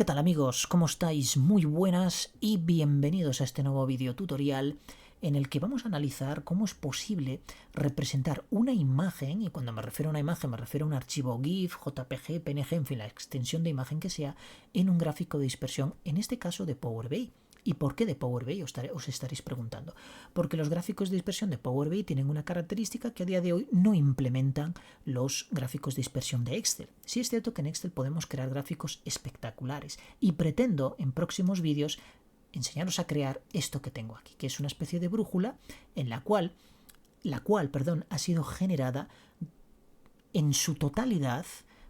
¿Qué tal amigos? ¿Cómo estáis? Muy buenas y bienvenidos a este nuevo video tutorial en el que vamos a analizar cómo es posible representar una imagen, y cuando me refiero a una imagen me refiero a un archivo GIF, JPG, PNG, en fin, la extensión de imagen que sea, en un gráfico de dispersión, en este caso de Power BI. ¿Y por qué de Power BI? Os estaréis preguntando. Porque los gráficos de dispersión de Power BI tienen una característica que a día de hoy no implementan los gráficos de dispersión de Excel. Sí es cierto que en Excel podemos crear gráficos espectaculares y pretendo en próximos vídeos enseñaros a crear esto que tengo aquí, que es una especie de brújula en la cual ha sido generada en su totalidad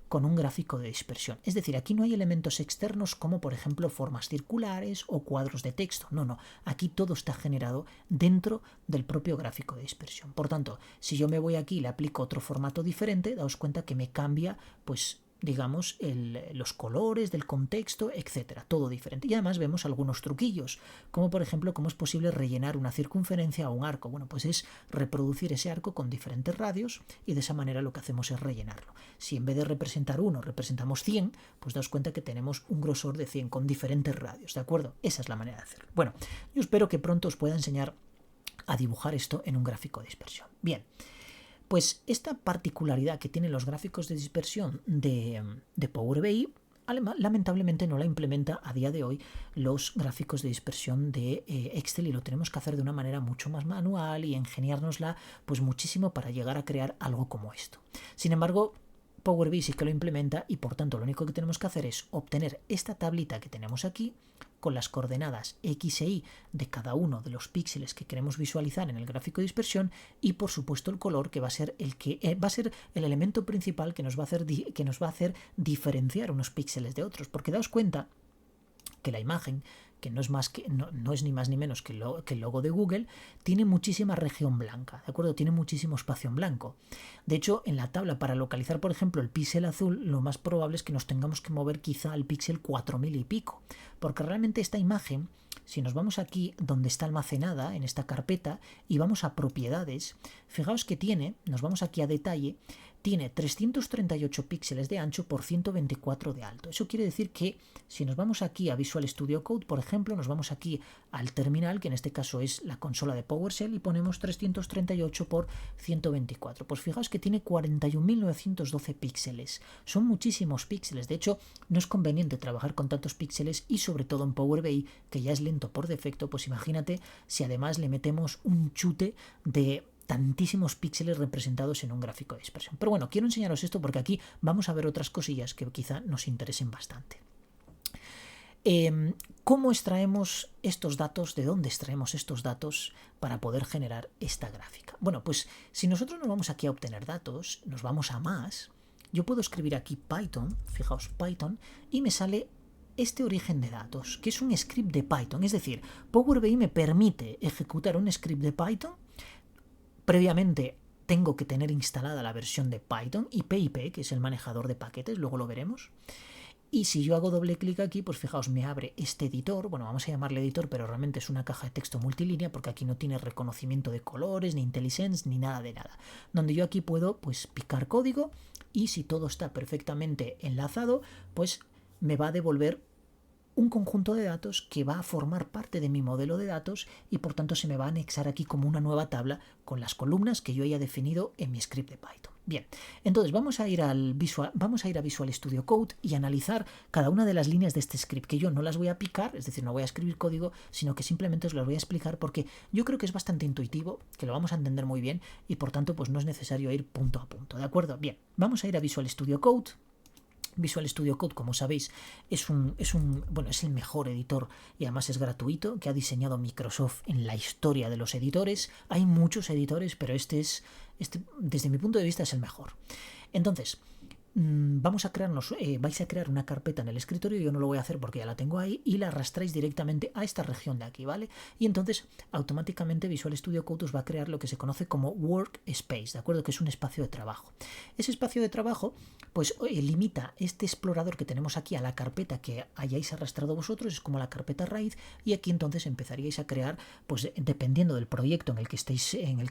con un gráfico de dispersión. Es decir, aquí no hay elementos externos como por ejemplo formas circulares o cuadros de texto. No, aquí todo está generado dentro del propio gráfico de dispersión. Por tanto, si yo me voy aquí y le aplico otro formato diferente, daos cuenta que me cambia, pues digamos, los colores del contexto, etcétera, todo diferente. Y además vemos algunos truquillos, como por ejemplo cómo es posible rellenar una circunferencia o un arco. Bueno, pues es reproducir ese arco con diferentes radios y de esa manera lo que hacemos es rellenarlo. Si en vez de representar 1 representamos 100, pues daos cuenta que tenemos un grosor de 100 con diferentes radios, ¿de acuerdo? Esa es la manera de hacerlo. Bueno, yo espero que pronto os pueda enseñar a dibujar esto en un gráfico de dispersión. Bien. Pues esta particularidad que tienen los gráficos de dispersión de Power BI, lamentablemente no la implementa a día de hoy los gráficos de dispersión de Excel, y lo tenemos que hacer de una manera mucho más manual y ingeniárnosla pues muchísimo para llegar a crear algo como esto. Sin embargo, Power BI sí que lo implementa y por tanto lo único que tenemos que hacer es obtener esta tablita que tenemos aquí con las coordenadas X e Y de cada uno de los píxeles que queremos visualizar en el gráfico de dispersión y por supuesto el color, que va a ser el elemento principal que nos va a hacer diferenciar unos píxeles de otros, porque daos cuenta que la imagen, que no es ni más ni menos que el logo de Google, tiene muchísima región blanca, ¿de acuerdo? Tiene muchísimo espacio en blanco. De hecho, en la tabla, para localizar, por ejemplo, el píxel azul, lo más probable es que nos tengamos que mover quizá al píxel 4000 y pico, porque realmente esta imagen, si nos vamos aquí donde está almacenada, en esta carpeta, y vamos a propiedades, fijaos que nos vamos aquí a detalle, tiene 338 píxeles de ancho por 124 de alto. Eso quiere decir que si nos vamos aquí a Visual Studio Code, por ejemplo, nos vamos aquí al terminal, que en este caso es la consola de PowerShell, y ponemos 338 por 124. Pues fijaos que tiene 41.912 píxeles. Son muchísimos píxeles. De hecho, no es conveniente trabajar con tantos píxeles y sobre todo en Power BI, que ya es lento por defecto, pues imagínate si además le metemos un chute de tantísimos píxeles representados en un gráfico de dispersión. Pero bueno, quiero enseñaros esto porque aquí vamos a ver otras cosillas que quizá nos interesen bastante. ¿Cómo extraemos estos datos? ¿De dónde extraemos estos datos para poder generar esta gráfica? Bueno, pues si nosotros nos vamos aquí a obtener datos, nos vamos a más, yo puedo escribir aquí Python, fijaos Python, y me sale este origen de datos, que es un script de Python. Es decir, Power BI me permite ejecutar un script de Python. Previamente tengo que tener instalada la versión de Python y PIP, que es el manejador de paquetes, luego lo veremos. Y si yo hago doble clic aquí, pues fijaos, me abre este editor. Bueno, vamos a llamarle editor, pero realmente es una caja de texto multilínea porque aquí no tiene reconocimiento de colores, ni IntelliSense, ni nada de nada. Donde yo aquí puedo pues picar código y si todo está perfectamente enlazado, pues me va a devolver un conjunto de datos que va a formar parte de mi modelo de datos y por tanto se me va a anexar aquí como una nueva tabla con las columnas que yo haya definido en mi script de Python. Bien, entonces vamos a ir a Visual Studio Code y analizar cada una de las líneas de este script, que yo no las voy a picar, es decir, no voy a escribir código, sino que simplemente os las voy a explicar porque yo creo que es bastante intuitivo, que lo vamos a entender muy bien y por tanto pues no es necesario ir punto a punto, ¿de acuerdo? Bien, vamos a ir a Visual Studio Code. Visual Studio Code, como sabéis, es el mejor editor y además es gratuito, que ha diseñado Microsoft en la historia de los editores. Hay muchos editores, pero este desde mi punto de vista es el mejor. Entonces, vais a crear una carpeta en el escritorio. Yo no lo voy a hacer porque ya la tengo ahí, y la arrastráis directamente a esta región de aquí, ¿vale? Y entonces automáticamente Visual Studio Code os va a crear lo que se conoce como Workspace, ¿de acuerdo? Que es un espacio de trabajo. Ese espacio de trabajo pues limita este explorador que tenemos aquí a la carpeta que hayáis arrastrado vosotros, es como la carpeta raíz, y aquí entonces empezaríais a crear, pues dependiendo del proyecto en el que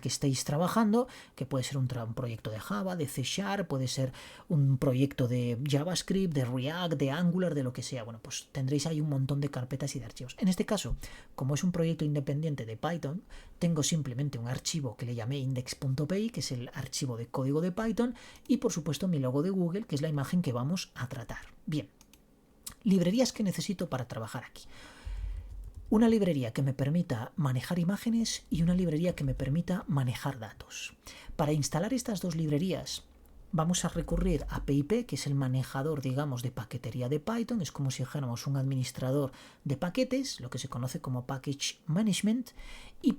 estéis trabajando, que puede ser un proyecto de Java, de C#, puede ser un un proyecto de JavaScript, de React, de Angular, de lo que sea. Bueno, pues tendréis ahí un montón de carpetas y de archivos. En este caso, como es un proyecto independiente de Python, tengo simplemente un archivo que le llamé index.py, que es el archivo de código de Python, y por supuesto mi logo de Google, que es la imagen que vamos a tratar. Bien, librerías que necesito para trabajar aquí. Una librería que me permita manejar imágenes y una librería que me permita manejar datos. Para instalar estas dos librerías vamos a recurrir a PIP, que es el manejador, digamos, de paquetería de Python. Es como si dijéramos un administrador de paquetes, lo que se conoce como Package Management, y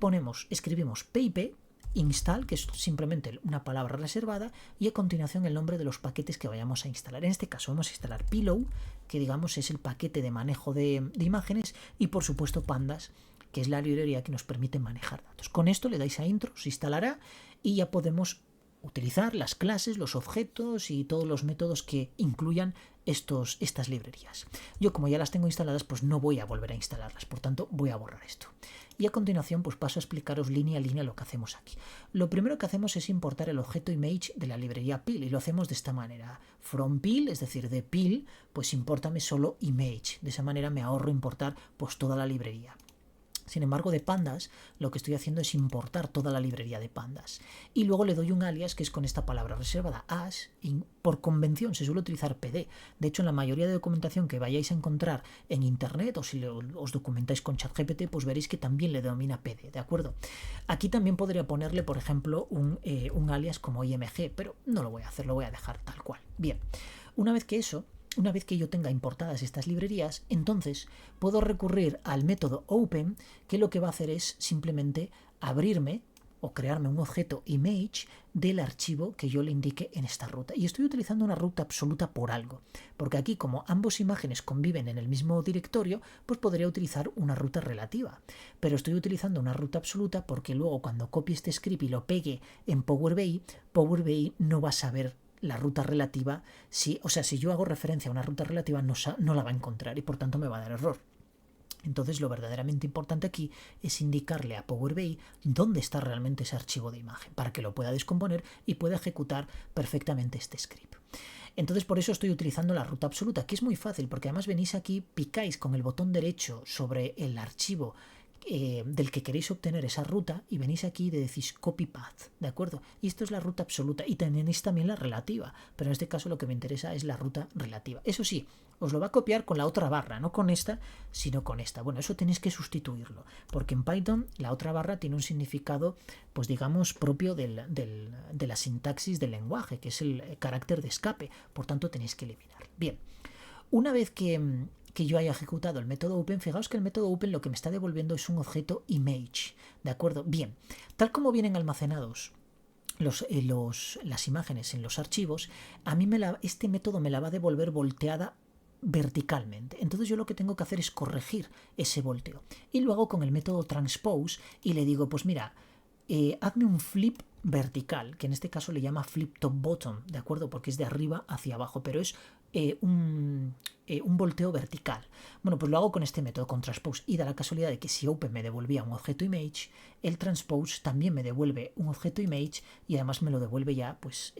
escribimos PIP install, que es simplemente una palabra reservada, y a continuación el nombre de los paquetes que vayamos a instalar. En este caso vamos a instalar Pillow, que digamos es el paquete de manejo de imágenes, y por supuesto Pandas, que es la librería que nos permite manejar datos. Con esto le dais a intro, se instalará y ya podemos utilizar las clases, los objetos y todos los métodos que incluyan estas librerías. Yo, como ya las tengo instaladas, pues no voy a volver a instalarlas, por tanto voy a borrar esto. Y a continuación pues paso a explicaros línea a línea lo que hacemos aquí. Lo primero que hacemos es importar el objeto image de la librería pil, y lo hacemos de esta manera. From pil, es decir, de pil, pues impórtame solo image. De esa manera me ahorro importar pues toda la librería. Sin embargo, de Pandas lo que estoy haciendo es importar toda la librería de Pandas. Y luego le doy un alias que es con esta palabra reservada, as, y por convención se suele utilizar pd. De hecho, en la mayoría de documentación que vayáis a encontrar en internet, o si os documentáis con ChatGPT, pues veréis que también le denomina pd, ¿de acuerdo? Aquí también podría ponerle, por ejemplo, un alias como img, pero no lo voy a hacer, lo voy a dejar tal cual. Bien, una vez que yo tenga importadas estas librerías, entonces puedo recurrir al método open, que lo que va a hacer es simplemente abrirme o crearme un objeto image del archivo que yo le indique en esta ruta. Y estoy utilizando una ruta absoluta por algo, porque aquí, como ambas imágenes conviven en el mismo directorio, pues podría utilizar una ruta relativa. Pero estoy utilizando una ruta absoluta porque luego cuando copie este script y lo pegue en Power BI no va a saber la ruta relativa, si yo hago referencia a una ruta relativa no la va a encontrar y por tanto me va a dar error. Entonces lo verdaderamente importante aquí es indicarle a Power BI dónde está realmente ese archivo de imagen para que lo pueda descomponer y pueda ejecutar perfectamente este script. Entonces por eso estoy utilizando la ruta absoluta, que es muy fácil porque además venís aquí, picáis con el botón derecho sobre el archivo del que queréis obtener esa ruta y venís aquí y decís copy path, ¿de acuerdo? Y esto es la ruta absoluta y tenéis también la relativa, pero en este caso lo que me interesa es la ruta relativa. Eso sí, os lo va a copiar con la otra barra, no con esta, sino con esta. Bueno, eso tenéis que sustituirlo, porque en Python la otra barra tiene un significado, pues digamos, propio de la sintaxis del lenguaje, que es el carácter de escape, por tanto tenéis que eliminar. Bien, una vez que yo haya ejecutado el método open, fijaos que el método open lo que me está devolviendo es un objeto image, ¿de acuerdo? Bien, tal como vienen almacenados las imágenes en los archivos, a mí este método me la va a devolver volteada verticalmente. Entonces yo lo que tengo que hacer es corregir ese volteo. Y luego con el método transpose y le digo, pues mira, hazme un flip vertical, que en este caso le llama flip top bottom, ¿de acuerdo? Porque es de arriba hacia abajo, pero es un volteo vertical. Bueno, pues lo hago con este método, con transpose, y da la casualidad de que si open me devolvía un objeto image, el transpose también me devuelve un objeto image y además me lo devuelve ya pues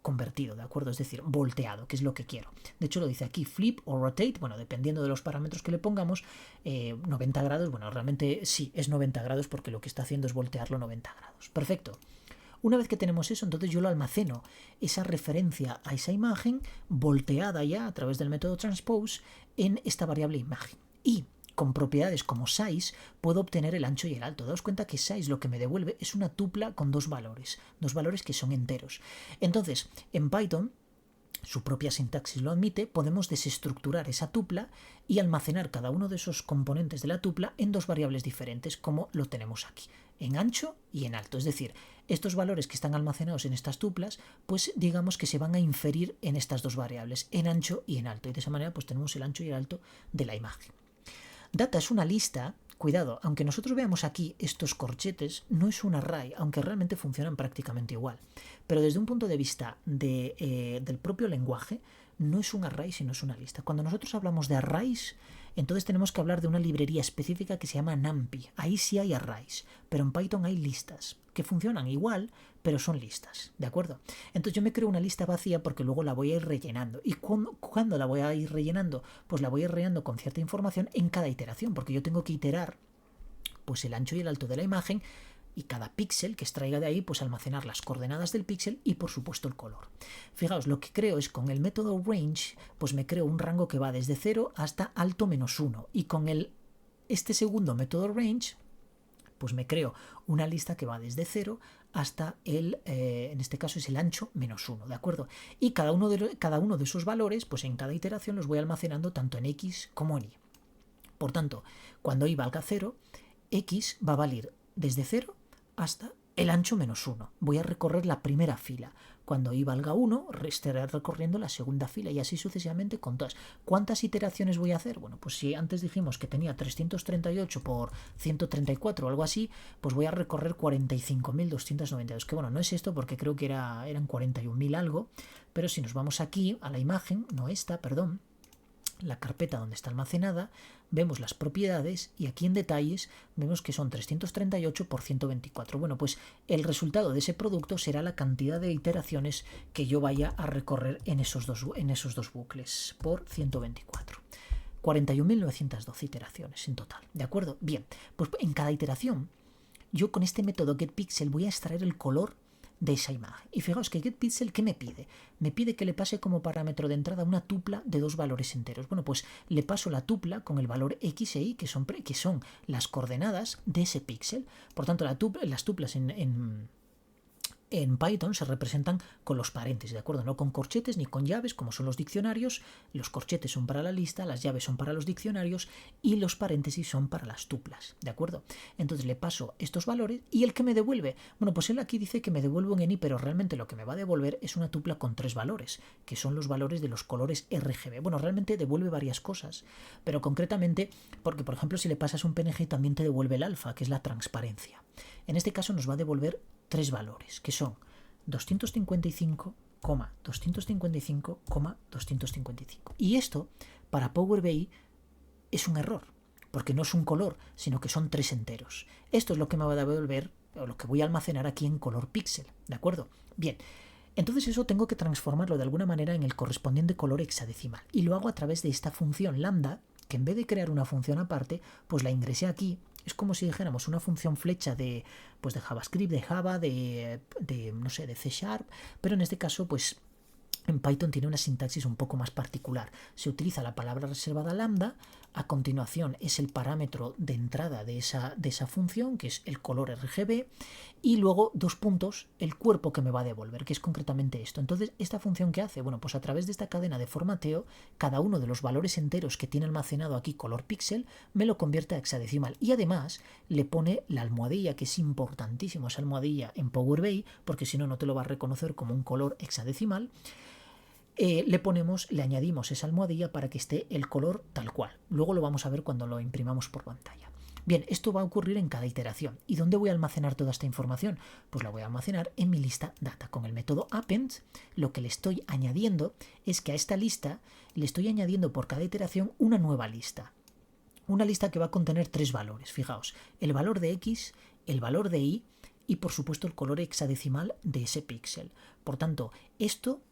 convertido, ¿de acuerdo? Es decir, volteado, que es lo que quiero. De hecho lo dice aquí flip o rotate, bueno, dependiendo de los parámetros que le pongamos, 90 grados, bueno, realmente sí, es 90 grados porque lo que está haciendo es voltearlo 90 grados. Perfecto. Una vez que tenemos eso, entonces yo lo almaceno, esa referencia a esa imagen volteada ya a través del método transpose en esta variable imagen. Y con propiedades como size puedo obtener el ancho y el alto. Daos cuenta que size lo que me devuelve es una tupla con dos valores que son enteros. Entonces, en Python, su propia sintaxis lo admite, podemos desestructurar esa tupla y almacenar cada uno de esos componentes de la tupla en dos variables diferentes, como lo tenemos aquí, en ancho y en alto. Es decir, estos valores que están almacenados en estas tuplas, pues digamos que se van a inferir en estas dos variables, en ancho y en alto. Y de esa manera pues tenemos el ancho y el alto de la imagen. Data es una lista. Cuidado, aunque nosotros veamos aquí estos corchetes, no es un array, aunque realmente funcionan prácticamente igual. Pero desde un punto de vista del propio lenguaje, no es un array, sino es una lista. Cuando nosotros hablamos de arrays, entonces tenemos que hablar de una librería específica que se llama NumPy. Ahí sí hay arrays, pero en Python hay listas que funcionan igual, pero son listas, ¿de acuerdo? Entonces yo me creo una lista vacía porque luego la voy a ir rellenando. ¿Y cuándo la voy a ir rellenando? Pues la voy a ir rellenando con cierta información en cada iteración, porque yo tengo que iterar pues el ancho y el alto de la imagen, y cada píxel que extraiga de ahí, pues almacenar las coordenadas del píxel y por supuesto el color. Fijaos, lo que creo es con el método range, pues me creo un rango que va desde 0 hasta alto menos 1. Y con este segundo método range, pues me creo una lista que va desde 0 hasta en este caso es el ancho menos 1, ¿de acuerdo? Y cada uno de esos valores, pues en cada iteración los voy almacenando tanto en X como en Y. Por tanto, cuando Y valga 0, X va a valer desde 0 hasta el ancho menos 1. Voy a recorrer la primera fila. Cuando Y valga 1, estaré recorriendo la segunda fila y así sucesivamente con todas. ¿Cuántas iteraciones voy a hacer? Bueno, pues si antes dijimos que tenía 338 por 134 o algo así, pues voy a recorrer 45.292. Que bueno, no es esto porque creo que eran 41.000 algo, pero si nos vamos aquí a la imagen, no esta, perdón, la carpeta donde está almacenada, vemos las propiedades y aquí en detalles vemos que son 338 por 124. Bueno, pues el resultado de ese producto será la cantidad de iteraciones que yo vaya a recorrer en esos dos bucles por 124. 41.912 iteraciones en total, ¿de acuerdo? Bien, pues en cada iteración yo con este método getPixel voy a extraer el color de esa imagen. Y fijaos que getPixel, ¿qué me pide? Me pide que le pase como parámetro de entrada una tupla de dos valores enteros. Bueno, pues le paso la tupla con el valor X e Y, que son las coordenadas de ese píxel. Por tanto, las tuplas en Python se representan con los paréntesis, ¿de acuerdo? No con corchetes ni con llaves, como son los diccionarios. Los corchetes son para la lista, las llaves son para los diccionarios y los paréntesis son para las tuplas, ¿de acuerdo? Entonces le paso estos valores y el que me devuelve, bueno, pues él aquí dice que me devuelve un ENI, pero realmente lo que me va a devolver es una tupla con 3 valores, que son los valores de los colores RGB. Bueno, realmente devuelve varias cosas, pero concretamente, porque por ejemplo si le pasas un PNG también te devuelve el alfa, que es la transparencia. En este caso nos va a devolver 3 valores, que son 255, 255, 255. Y esto, para Power BI, es un error, porque no es un color, sino que son 3 enteros. Esto es lo que me va a devolver, o lo que voy a almacenar aquí en color píxel, ¿de acuerdo? Bien, entonces eso tengo que transformarlo de alguna manera en el correspondiente color hexadecimal. Y lo hago a través de esta función lambda, que en vez de crear una función aparte, pues la ingresé aquí. Es como si dijéramos una función flecha de JavaScript, de Java, no sé, de C#, pero en este caso, pues en Python tiene una sintaxis un poco más particular. Se utiliza la palabra reservada lambda, a continuación es el parámetro de entrada de esa función, que es el color RGB, y luego 2 puntos, el cuerpo que me va a devolver, que es concretamente esto. Entonces, ¿esta función qué hace? Bueno, pues a través de esta cadena de formateo, cada uno de los valores enteros que tiene almacenado aquí color píxel, me lo convierte a hexadecimal. Y además le pone la almohadilla, que es importantísimo esa almohadilla en Power BI, porque si no, no te lo va a reconocer como un color hexadecimal. Le añadimos esa almohadilla para que esté el color tal cual. Luego lo vamos a ver cuando lo imprimamos por pantalla. Bien, esto va a ocurrir en cada iteración. ¿Y dónde voy a almacenar toda esta información? Pues la voy a almacenar en mi lista data. Con el método append, lo que le estoy añadiendo es que a esta lista le estoy añadiendo por cada iteración una nueva lista. Una lista que va a contener 3 valores. Fijaos, el valor de X, el valor de Y y por supuesto el color hexadecimal de ese píxel. Por tanto, esto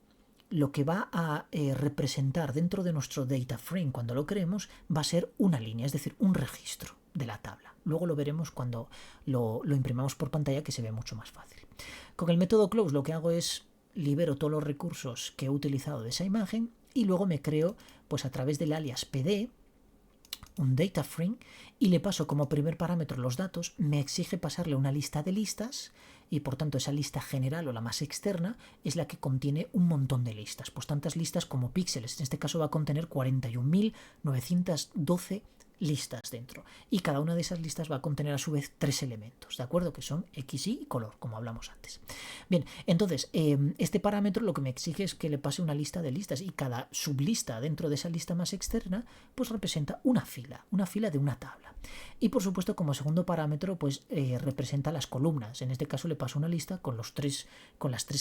lo que va a representar dentro de nuestro data frame cuando lo creemos va a ser una línea, es decir, un registro de la tabla. Luego lo veremos cuando lo imprimamos por pantalla, que se ve mucho más fácil. Con el método close lo que hago es libero todos los recursos que he utilizado de esa imagen y luego me creo, pues a través del alias pd, un data frame y le paso como primer parámetro los datos. Me exige pasarle una lista de listas y por tanto esa lista general o la más externa es la que contiene un montón de listas, pues tantas listas como píxeles. En este caso va a contener 41.912 listas dentro y cada una de esas listas va a contener a su vez 3 elementos, ¿de acuerdo? Que son X, Y y color, como hablamos antes. Bien, entonces este parámetro lo que me exige es que le pase una lista de listas y cada sublista dentro de esa lista más externa pues representa una fila de una tabla. Y por supuesto como segundo parámetro pues representa las columnas. En este caso le paso una lista con las 3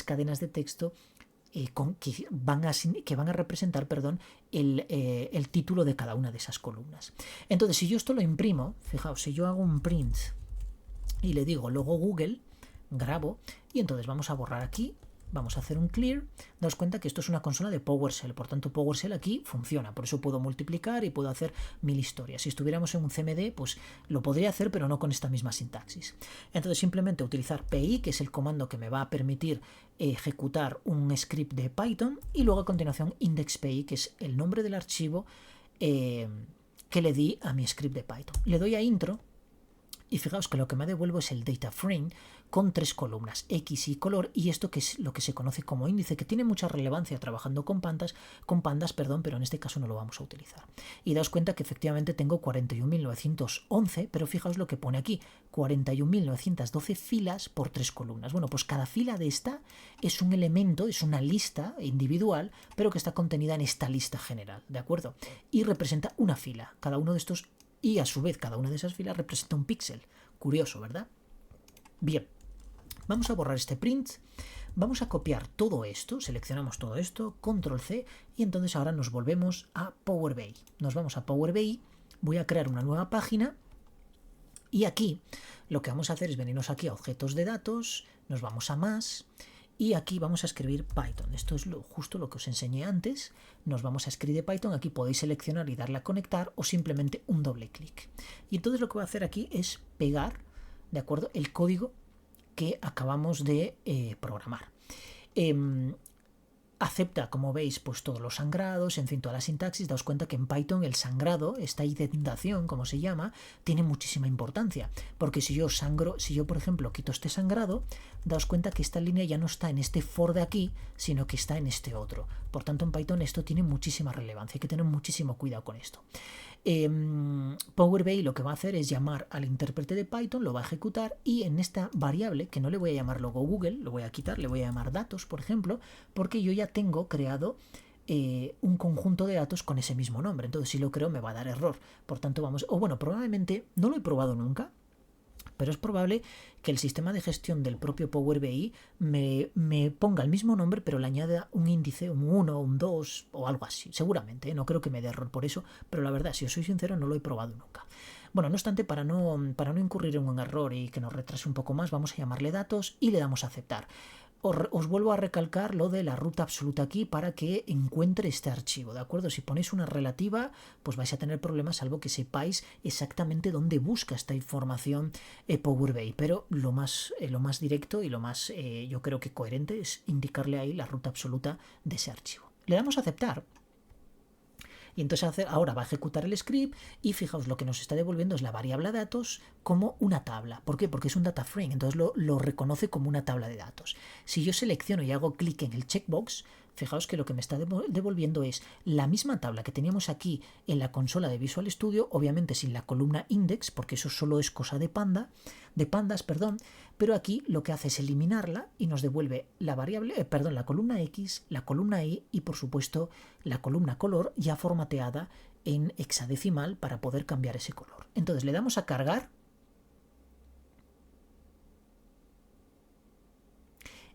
cadenas de texto que van a representar, perdón, el título de cada una de esas columnas. Entonces, si yo esto lo imprimo, fijaos, si yo hago un print y le digo logo Google, grabo, y entonces vamos a borrar aquí, vamos a hacer un clear. Daos cuenta que esto es una consola de PowerShell, por tanto PowerShell aquí funciona, por eso puedo multiplicar y puedo hacer 1000 historias. Si estuviéramos en un CMD, pues lo podría hacer, pero no con esta misma sintaxis. Entonces simplemente utilizar PI, que es el comando que me va a permitir ejecutar un script de Python, y luego a continuación index.py, que es el nombre del archivo que le di a mi script de Python. Le doy a intro. Y fijaos que lo que me devuelvo es el data frame con 3 columnas, X y color, y esto que es lo que se conoce como índice, que tiene mucha relevancia trabajando con pandas, pero en este caso no lo vamos a utilizar. Y daos cuenta que efectivamente tengo 41.911, pero fijaos lo que pone aquí, 41.912 filas por 3 columnas. Bueno, pues cada fila de esta es un elemento, es una lista individual, pero que está contenida en esta lista general, ¿de acuerdo? Y representa una fila, cada uno de estos. Y a su vez cada una de esas filas representa un píxel. Curioso, ¿verdad? Bien, vamos a borrar este print, vamos a copiar todo esto, seleccionamos todo esto, control C, y entonces ahora nos volvemos a Power BI. Nos vamos a Power BI, voy a crear una nueva página, y aquí lo que vamos a hacer es venirnos aquí a objetos de datos, nos vamos a más, y aquí vamos a escribir Python. Esto es justo lo que os enseñé antes. Nos vamos a escribir Python. Aquí podéis seleccionar y darle a conectar o simplemente un doble clic. Y entonces lo que voy a hacer aquí es pegar, ¿de acuerdo?, el código que acabamos de programar. Acepta, como veis, pues todos los sangrados, en fin, toda la sintaxis. Daos cuenta que en Python el sangrado, esta indentación, como se llama, tiene muchísima importancia. Porque si yo por ejemplo, quito este sangrado, daos cuenta que esta línea ya no está en este for de aquí, sino que está en este otro. Por tanto, en Python esto tiene muchísima relevancia. Hay que tener muchísimo cuidado con esto. Power BI lo que va a hacer es llamar al intérprete de Python, lo va a ejecutar, y en esta variable, que no le voy a llamar logo Google, lo voy a quitar, le voy a llamar datos, por ejemplo, porque yo ya tengo creado un conjunto de datos con ese mismo nombre. Entonces si lo creo me va a dar error. Por tanto probablemente no lo he probado nunca, pero es probable que el sistema de gestión del propio Power BI me ponga el mismo nombre, pero le añada un índice, un 1, un 2 o algo así. Seguramente, no creo que me dé error por eso, pero la verdad, si os soy sincero, no lo he probado nunca. Bueno, no obstante, para no incurrir en un error y que nos retrase un poco más, vamos a llamarle datos y le damos a aceptar. Os vuelvo a recalcar lo de la ruta absoluta aquí para que encuentre este archivo, ¿de acuerdo? Si ponéis una relativa, pues vais a tener problemas, salvo que sepáis exactamente dónde busca esta información Power BI, pero lo más directo y lo más, yo creo que coherente, es indicarle ahí la ruta absoluta de ese archivo. Le damos a aceptar. Y entonces ahora va a ejecutar el script y fijaos, lo que nos está devolviendo es la variable datos como una tabla. ¿Por qué? Porque es un data frame, entonces lo reconoce como una tabla de datos. Si yo selecciono y hago clic en el checkbox, fijaos que lo que me está devolviendo es la misma tabla que teníamos aquí en la consola de Visual Studio, obviamente sin la columna index, porque eso solo es cosa de pandas, pero aquí lo que hace es eliminarla y nos devuelve la la columna X, la columna Y y por supuesto la columna color ya formateada en hexadecimal para poder cambiar ese color. Entonces le damos a cargar.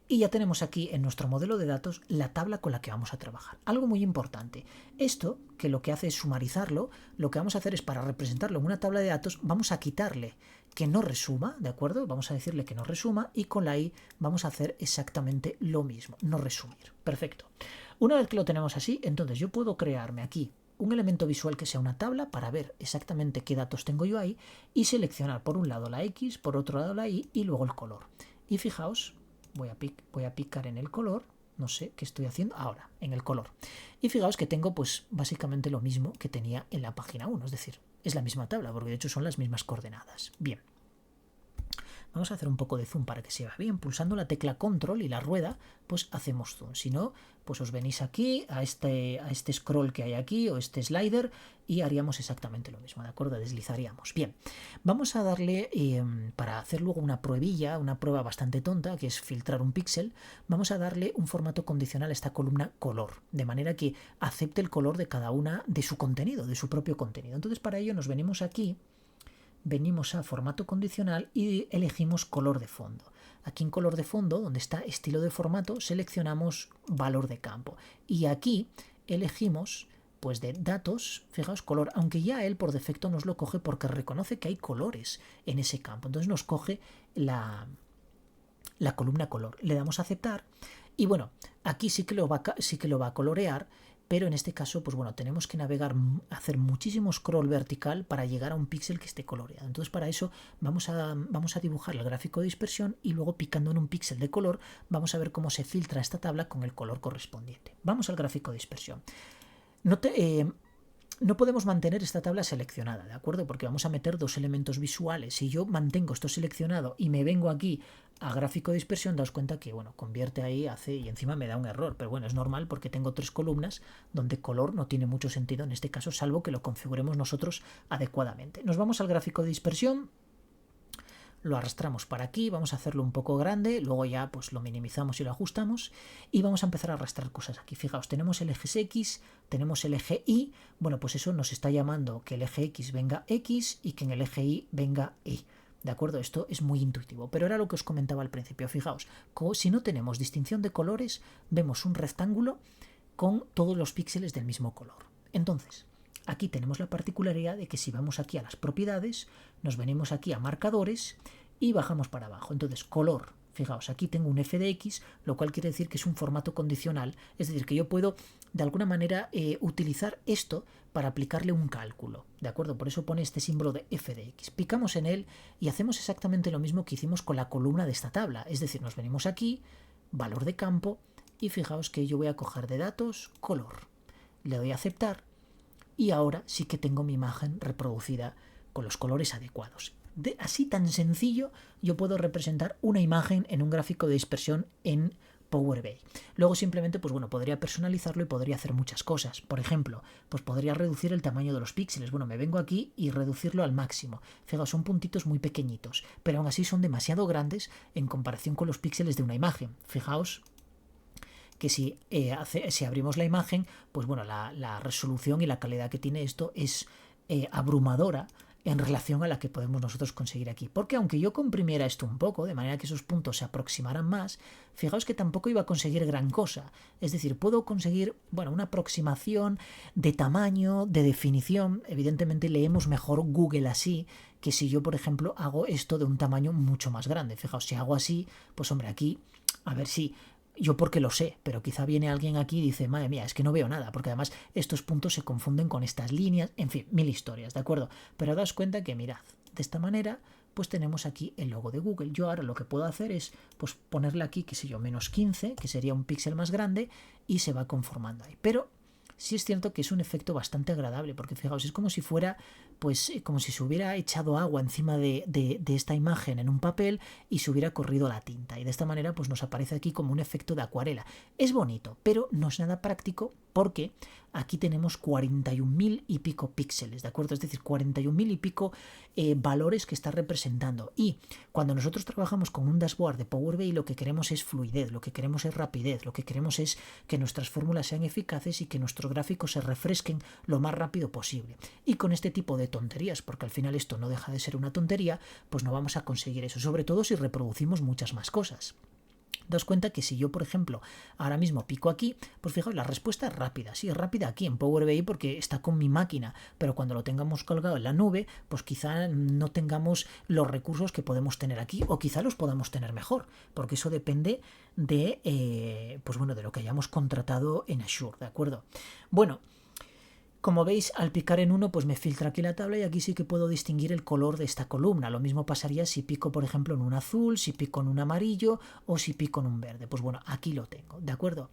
Y ya tenemos aquí en nuestro modelo de datos la tabla con la que vamos a trabajar. Algo muy importante. Esto, que lo que hace es sumarizarlo, lo que vamos a hacer es, para representarlo en una tabla de datos, vamos a quitarle que no resuma, ¿de acuerdo? Vamos a decirle que no resuma, y con la I vamos a hacer exactamente lo mismo, no resumir. Perfecto. Una vez que lo tenemos así, entonces yo puedo crearme aquí un elemento visual que sea una tabla para ver exactamente qué datos tengo yo ahí y seleccionar por un lado la X, por otro lado la Y y luego el color. Y fijaos, voy a picar en el color, no sé qué estoy haciendo ahora, en el color. Y fijaos que tengo pues básicamente lo mismo que tenía en la página 1, es decir, es la misma tabla, porque de hecho son las mismas coordenadas. Bien. Vamos a hacer un poco de zoom para que se vea bien. Pulsando la tecla control y la rueda, pues hacemos zoom. Si no, pues os venís aquí a este scroll que hay aquí, o este slider, y haríamos exactamente lo mismo, ¿de acuerdo? Deslizaríamos. Bien, vamos a darle, para hacer luego una pruebilla, una prueba bastante tonta, que es filtrar un píxel, vamos a darle un formato condicional a esta columna color, de manera que acepte el color de cada una de su contenido, de su propio contenido. Entonces para ello nos venimos aquí, venimos a formato condicional y elegimos color de fondo. Aquí en color de fondo, donde está estilo de formato, seleccionamos valor de campo. Y aquí elegimos, pues de datos, fijaos, color, aunque ya él por defecto nos lo coge porque reconoce que hay colores en ese campo. Entonces nos coge la columna color. Le damos a aceptar y bueno, aquí sí que lo va a colorear, pero en este caso, pues bueno, tenemos que navegar, hacer muchísimo scroll vertical para llegar a un píxel que esté coloreado. Entonces para eso vamos a dibujar el gráfico de dispersión y luego picando en un píxel de color vamos a ver cómo se filtra esta tabla con el color correspondiente. Vamos al gráfico de dispersión. No podemos mantener esta tabla seleccionada, ¿de acuerdo? Porque vamos a meter dos elementos visuales. Si yo mantengo esto seleccionado y me vengo aquí a gráfico de dispersión, daos cuenta que, bueno, convierte ahí, y encima me da un error. Pero bueno, es normal porque tengo tres columnas donde color no tiene mucho sentido en este caso, salvo que lo configuremos nosotros adecuadamente. Nos vamos al gráfico de dispersión. Lo arrastramos para aquí, vamos a hacerlo un poco grande, luego ya pues lo minimizamos y lo ajustamos y vamos a empezar a arrastrar cosas aquí. Fijaos, tenemos el eje X, tenemos el eje Y, bueno, pues eso nos está llamando que el eje X venga X y que en el eje Y venga Y. ¿De acuerdo? Esto es muy intuitivo, pero era lo que os comentaba al principio. Fijaos, si no tenemos distinción de colores, vemos un rectángulo con todos los píxeles del mismo color. Entonces, aquí tenemos la particularidad de que si vamos aquí a las propiedades, nos venimos aquí a marcadores y bajamos para abajo. Entonces, color. Fijaos, aquí tengo un f de x, lo cual quiere decir que es un formato condicional. Es decir, que yo puedo, de alguna manera, utilizar esto para aplicarle un cálculo. ¿De acuerdo? Por eso pone este símbolo de f de x. Picamos en él y hacemos exactamente lo mismo que hicimos con la columna de esta tabla. Es decir, nos venimos aquí, valor de campo, y fijaos que yo voy a coger de datos, color. Le doy a aceptar. Y ahora sí que tengo mi imagen reproducida con los colores adecuados. Así tan sencillo yo puedo representar una imagen en un gráfico de dispersión en Power BI. Luego simplemente, pues bueno, podría personalizarlo y podría hacer muchas cosas. Por ejemplo, pues podría reducir el tamaño de los píxeles. Bueno, me vengo aquí y reducirlo al máximo. Fijaos, son puntitos muy pequeñitos, pero aún así son demasiado grandes en comparación con los píxeles de una imagen. Fijaos que si abrimos la imagen, pues bueno, la resolución y la calidad que tiene esto es abrumadora en relación a la que podemos nosotros conseguir aquí. Porque aunque yo comprimiera esto un poco, de manera que esos puntos se aproximaran más, fijaos que tampoco iba a conseguir gran cosa. Es decir, puedo conseguir, bueno, una aproximación de tamaño, de definición. Evidentemente leemos mejor Google así que si yo, por ejemplo, hago esto de un tamaño mucho más grande. Fijaos, si hago así, pues hombre, aquí, a ver si... Yo porque lo sé, pero quizá viene alguien aquí y dice, madre mía, es que no veo nada, porque además estos puntos se confunden con estas líneas, en fin, mil historias, ¿de acuerdo? Pero daos cuenta que mirad, de esta manera, pues tenemos aquí el logo de Google. Yo ahora lo que puedo hacer es, pues ponerle aquí, qué sé yo, menos 15, que sería un píxel más grande, y se va conformando ahí. Pero sí es cierto que es un efecto bastante agradable, porque fijaos, es como si fuera, pues como si se hubiera echado agua encima de esta imagen en un papel y se hubiera corrido la tinta, y de esta manera pues nos aparece aquí como un efecto de acuarela. Es bonito, pero no es nada práctico porque aquí tenemos 41.000 y pico píxeles, ¿de acuerdo? Es decir, 41.000 y pico valores que está representando, y cuando nosotros trabajamos con un dashboard de Power BI lo que queremos es fluidez, lo que queremos es rapidez, lo que queremos es que nuestras fórmulas sean eficaces y que nuestros gráficos se refresquen lo más rápido posible. Y con este tipo de tonterías, porque al final esto no deja de ser una tontería, pues no vamos a conseguir eso, sobre todo si reproducimos muchas más cosas. Daos cuenta que si yo, por ejemplo, ahora mismo pico aquí, pues fijaos, la respuesta es rápida. Sí, es rápida aquí en Power BI porque está con mi máquina, pero cuando lo tengamos colgado en la nube, pues quizá no tengamos los recursos que podemos tener aquí, o quizá los podamos tener mejor, porque eso depende de, pues bueno, de lo que hayamos contratado en Azure, ¿de acuerdo? Bueno, como veis, al picar en uno, pues me filtra aquí la tabla y aquí sí que puedo distinguir el color de esta columna. Lo mismo pasaría si pico, por ejemplo, en un azul, si pico en un amarillo o si pico en un verde. Pues bueno, aquí lo tengo, ¿de acuerdo?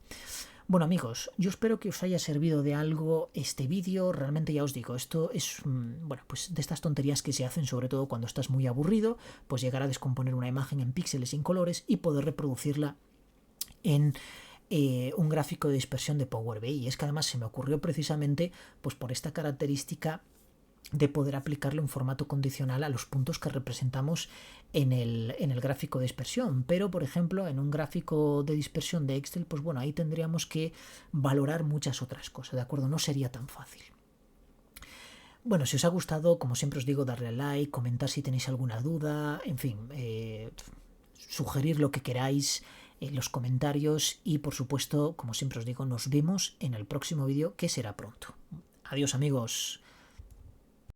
Bueno, amigos, yo espero que os haya servido de algo este vídeo. Realmente ya os digo, esto es, bueno, pues de estas tonterías que se hacen, sobre todo cuando estás muy aburrido, pues llegar a descomponer una imagen en píxeles sin colores y poder reproducirla en un gráfico de dispersión de Power BI. Y es que además se me ocurrió precisamente pues por esta característica de poder aplicarle un formato condicional a los puntos que representamos en el gráfico de dispersión. Pero, por ejemplo, en un gráfico de dispersión de Excel, pues bueno, ahí tendríamos que valorar muchas otras cosas, ¿de acuerdo? No sería tan fácil. Bueno, si os ha gustado, como siempre os digo, darle al like, comentar si tenéis alguna duda, en fin, sugerir lo que queráis en los comentarios y por supuesto, como siempre os digo, nos vemos en el próximo vídeo que será pronto. Adiós amigos.